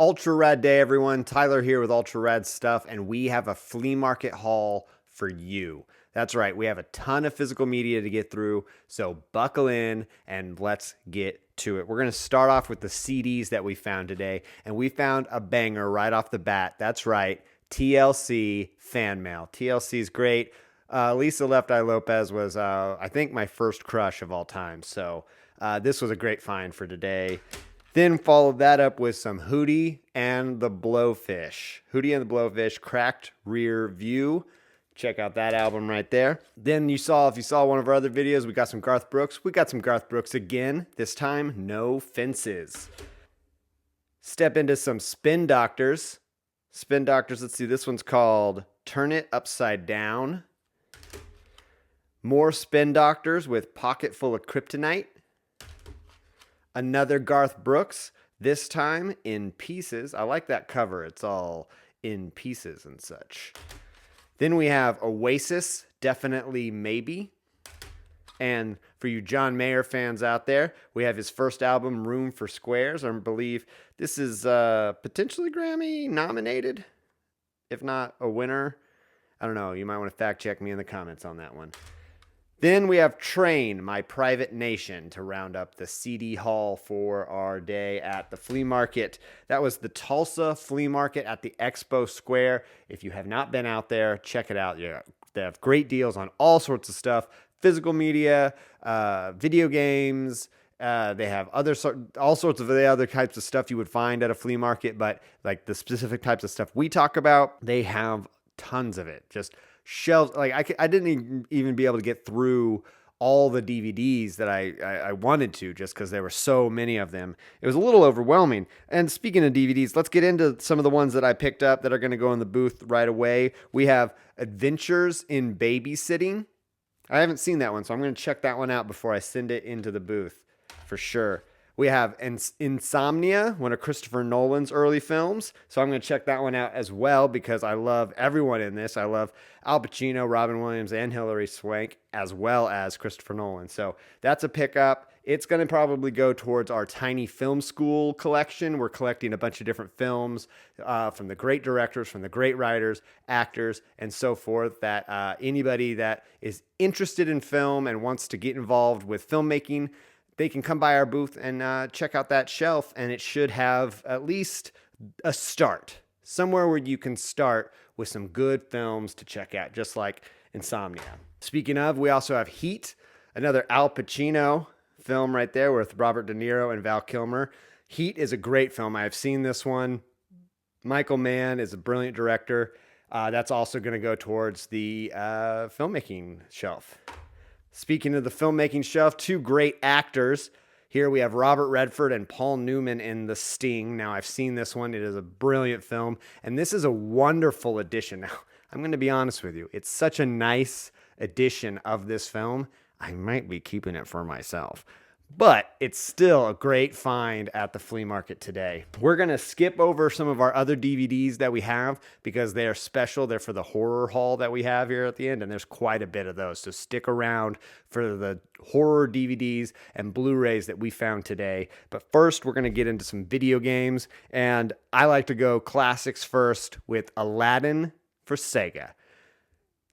Ultra Rad Day, everyone. Tyler here with Ultra Rad Stuff, and we have a flea market haul for you. That's right, we have a ton of physical media to get through, so buckle in and let's get to it. We're going to start off with the CDs that we found today, and we found a banger right off the bat. That's right, TLC fan mail. TLC is great. Lisa Left Eye Lopez was, I think, my first crush of all time, so this was a great find for today. Then followed that up with some Hootie and the Blowfish. Hootie and the Blowfish, Cracked Rear View. Check out that album right there. Then if you saw one of our other videos, we got some Garth Brooks. We got some Garth Brooks again. This time, No Fences. Step into some Spin Doctors. Spin Doctors, let's see, this one's called Turn It Upside Down. More Spin Doctors with Pocket Full of Kryptonite. Another Garth Brooks, this time in pieces. I like that cover. It's all in pieces and such. Then we have Oasis, Definitely Maybe. And for you John Mayer fans out there, we have his first album, Room for Squares. I believe this is potentially Grammy nominated, if not a winner. I don't know. You might want to fact check me in the comments on that one. Then we have Train, My Private Nation, to round up the CD haul for our day at the flea market. That was the Tulsa Flea Market at the Expo Square. If you have not been out there, check it out. Yeah, they have great deals on all sorts of stuff, physical media, video games. They have all sorts of the other types of stuff you would find at a flea market, but like the specific types of stuff we talk about, they have tons of it. Just shelves. Like I didn't even be able to get through all the DVDs that I wanted to, just because there were so many of them. It was a little overwhelming. And speaking of DVDs, let's get into some of the ones that I picked up that are going to go in the booth right away. We have Adventures in Babysitting. I haven't seen that one, so I'm going to check that one out before I send it into the booth for sure. We have Insomnia, one of Christopher Nolan's early films. So I'm going to check that one out as well because I love everyone in this. I love Al Pacino, Robin Williams, and Hilary Swank, as well as Christopher Nolan. So that's a pickup. It's going to probably go towards our Tiny Film School collection. We're collecting a bunch of different films from the great directors, from the great writers, actors, and so forth, that anybody that is interested in film and wants to get involved with filmmaking, they can come by our booth and check out that shelf, and it should have at least a start, somewhere where you can start with some good films to check out, just like Insomnia. Speaking of, we also have Heat, another Al Pacino film right there with Robert De Niro and Val Kilmer. Heat is a great film. I've seen this one. Michael Mann is a brilliant director. That's also going to go towards the filmmaking shelf. Speaking of the filmmaking shelf, two great actors. Here we have Robert Redford and Paul Newman in The Sting. Now, I've seen this one. It is a brilliant film, and this is a wonderful addition. Now, I'm going to be honest with you. It's such a nice addition of this film. I might be keeping it for myself, but it's still a great find at the flea market today. We're going to skip over some of our other DVDs that we have because they are special. They're for the horror haul that we have here at the end, and there's quite a bit of those. So stick around for the horror DVDs and Blu-rays that we found today. But first, we're going to get into some video games, and I like to go classics first with Aladdin for Sega.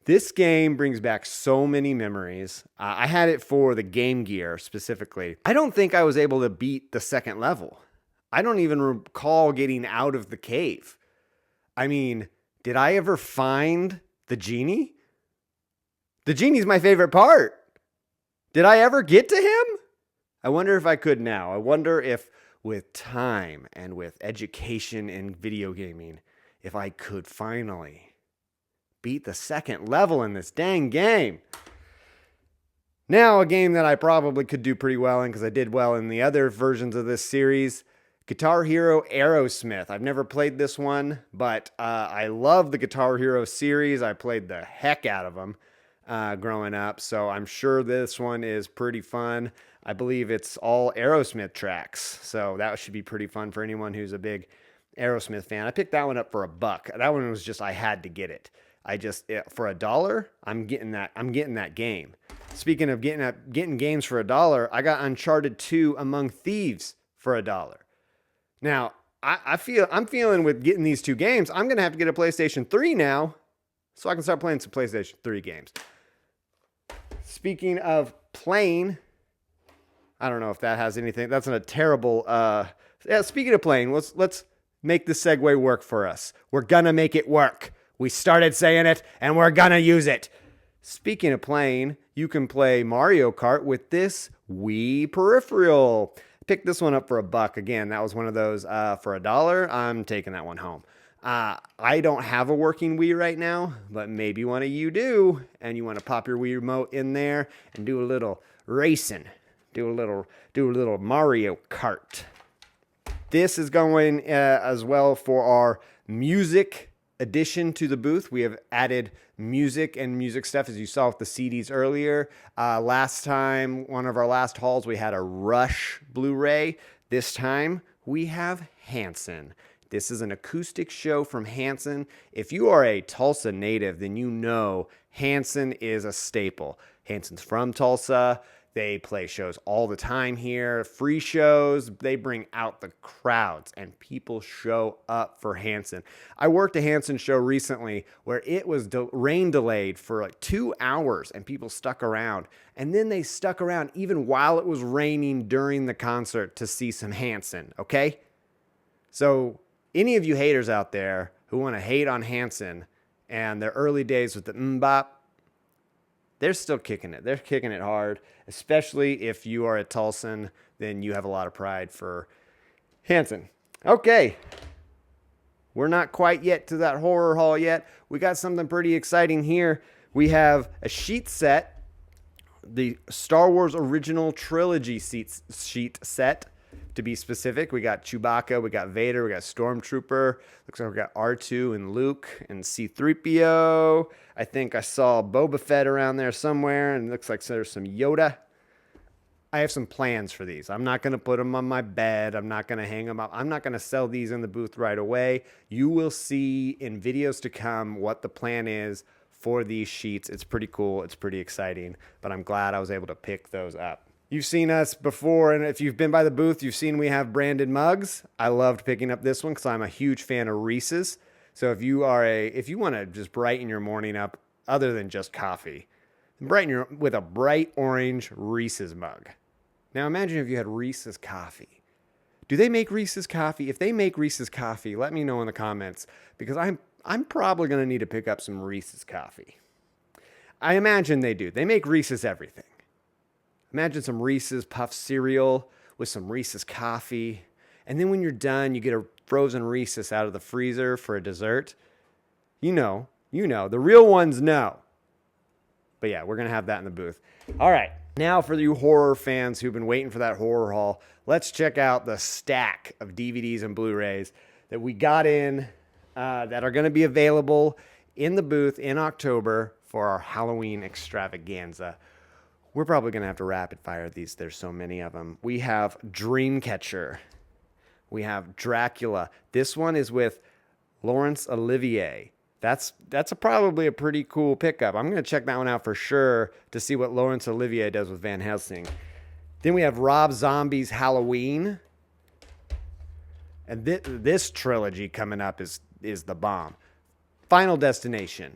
This game brings back so many memories. I had it for the Game Gear specifically. I don't think I was able to beat the second level. I don't even recall getting out of the cave. I mean, did I ever find the genie? The genie's my favorite part. Did I ever get to him? I wonder if I could now. I wonder if with time and with education in video gaming, if I could finally beat the second level in this dang game. Now, a game that I probably could do pretty well in because I did well in the other versions of this series, Guitar Hero Aerosmith. I've never played this one, but I love the Guitar Hero series. I played the heck out of them growing up, so I'm sure this one is pretty fun. I believe it's all Aerosmith tracks, so that should be pretty fun for anyone who's a big Aerosmith fan. I picked that one up for $1. That one was just, I had to get it. For $1, I'm getting that game. Speaking of getting games for $1, I got Uncharted 2 Among Thieves for $1. Now, I'm feeling with getting these 2 games, I'm going to have to get a PlayStation 3 now so I can start playing some PlayStation 3 games. Speaking of playing, I don't know if that has anything. That's a terrible. Yeah. Speaking of playing, let's make the segue work for us. We're gonna make it work. We started saying it, and we're gonna use it. Speaking of playing, you can play Mario Kart with this Wii peripheral. Picked this one up for $1. Again, that was one of those for $1. I'm taking that one home. I don't have a working Wii right now, but maybe one of you do, and you want to pop your Wii remote in there and do a little racing, do a little Mario Kart. This is going as well for our music addition to the booth. We have added music and music stuff, as you saw with the CDs earlier. Last time, one of our last hauls, we had a Rush Blu-ray. This time, we have Hanson. This is an acoustic show from Hanson. If you are a Tulsa native, then you know Hanson is a staple. Hanson's from Tulsa. They play shows all the time here, free shows. They bring out the crowds, and people show up for Hanson. I worked a Hanson show recently where it was rain delayed for like 2 hours, and people stuck around. And then they stuck around even while it was raining during the concert to see some Hanson, okay? So any of you haters out there who want to hate on Hanson and their early days with the mbop, they're still kicking it. They're kicking it hard, especially if you are a Tulsan, then you have a lot of pride for Hanson. Okay. We're not quite yet to that horror haul yet. We got something pretty exciting here. We have a sheet set, the Star Wars Original Trilogy sheet set. To be specific, we got Chewbacca, we got Vader, we got Stormtrooper. Looks like we got R2 and Luke and C-3PO. I think I saw Boba Fett around there somewhere, and it looks like there's some Yoda. I have some plans for these. I'm not going to put them on my bed. I'm not going to hang them up. I'm not going to sell these in the booth right away. You will see in videos to come what the plan is for these sheets. It's pretty cool. It's pretty exciting, but I'm glad I was able to pick those up. You've seen us before, and if you've been by the booth, you've seen we have branded mugs. I loved picking up this one because I'm a huge fan of Reese's. So if you want to just brighten your morning up, other than just coffee, with a bright orange Reese's mug. Now imagine if you had Reese's coffee. Do they make Reese's coffee? If they make Reese's coffee, let me know in the comments, because I'm probably going to need to pick up some Reese's coffee. I imagine they do. They make Reese's everything. Imagine some Reese's Puff cereal with some Reese's coffee. And then when you're done, you get a frozen Reese's out of the freezer for a dessert. You know. The real ones know. But yeah, we're going to have that in the booth. All right. Now for you horror fans who've been waiting for that horror haul, let's check out the stack of DVDs and Blu-rays that we got in that are going to be available in the booth in October for our Halloween extravaganza. We're probably going to have to rapid fire these. There's so many of them. We have Dreamcatcher. We have Dracula. This one is with Laurence Olivier. That's probably a pretty cool pickup. I'm going to check that one out for sure to see what Laurence Olivier does with Van Helsing. Then we have Rob Zombie's Halloween. And this trilogy coming up is the bomb. Final Destination.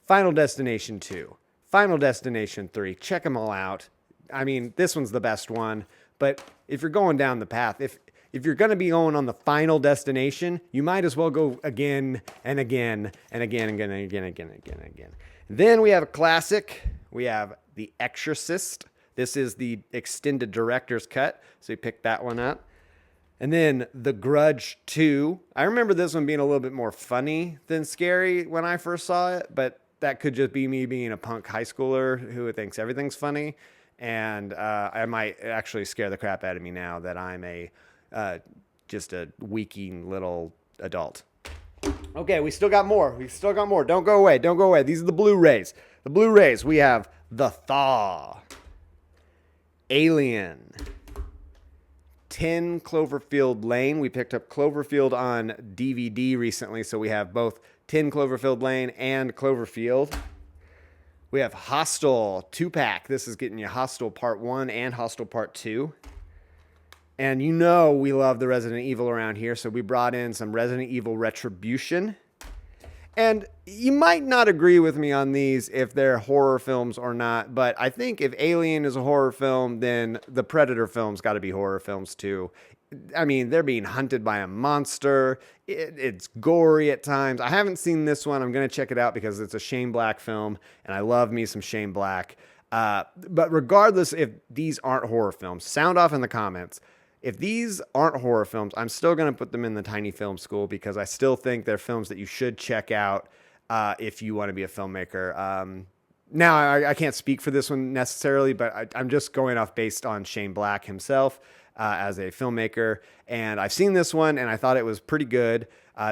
Final Destination 2. Final Destination 3. Check them all out. I mean, this one's the best one. But if you're going down the path, if you're going to be going on the Final Destination, you might as well go again and again and again and again and again and again and again. Then we have a classic. We have The Exorcist. This is the extended director's cut. So we picked that one up. And then The Grudge 2. I remember this one being a little bit more funny than scary when I first saw it, but that could just be me being a punk high schooler who thinks everything's funny. And I might actually scare the crap out of me now that I'm just a weaking little adult. Okay, we still got more. Don't go away. These are the Blu-rays. The Blu-rays, we have The Thaw, Alien, 10 Cloverfield Lane. We picked up Cloverfield on DVD recently, so we have both 10 Cloverfield Lane and Cloverfield. We have Hostel 2-pack. This is getting you Hostel Part 1 and Hostel Part 2. And you know we love the Resident Evil around here, so we brought in some Resident Evil Retribution. And you might not agree with me on these if they're horror films or not, but I think if Alien is a horror film, then the Predator films got to be horror films too. I mean, they're being hunted by a monster. It's gory at times. I haven't seen this one. I'm going to check it out because it's a Shane Black film, and I love me some Shane Black. But regardless if these aren't horror films, sound off in the comments. If these aren't horror films, I'm still going to put them in the Tiny Film School because I still think they're films that you should check out if you want to be a filmmaker. Now, I can't speak for this one necessarily, but I'm just going off based on Shane Black himself as a filmmaker. And I've seen this one, and I thought it was pretty good. I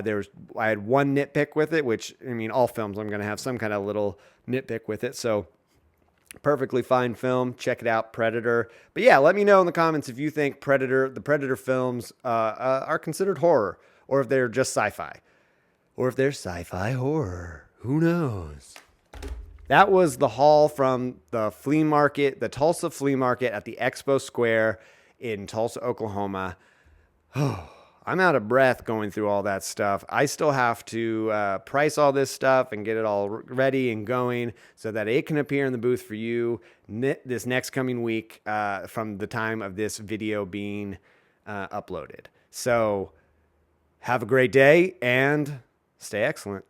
had one nitpick with it, which, I mean, all films I'm going to have some kind of little nitpick with it. So perfectly fine film. Check it out, Predator. But yeah, let me know in the comments if you think the Predator films are considered horror, or if they're just sci-fi, or if they're sci-fi horror. Who knows? That was the haul from the flea market, the Tulsa Flea Market at the Expo Square in Tulsa, Oklahoma. I'm out of breath going through all that stuff. I still have to price all this stuff and get it all ready and going so that it can appear in the booth for you this next coming week from the time of this video being uploaded. So have a great day and stay excellent.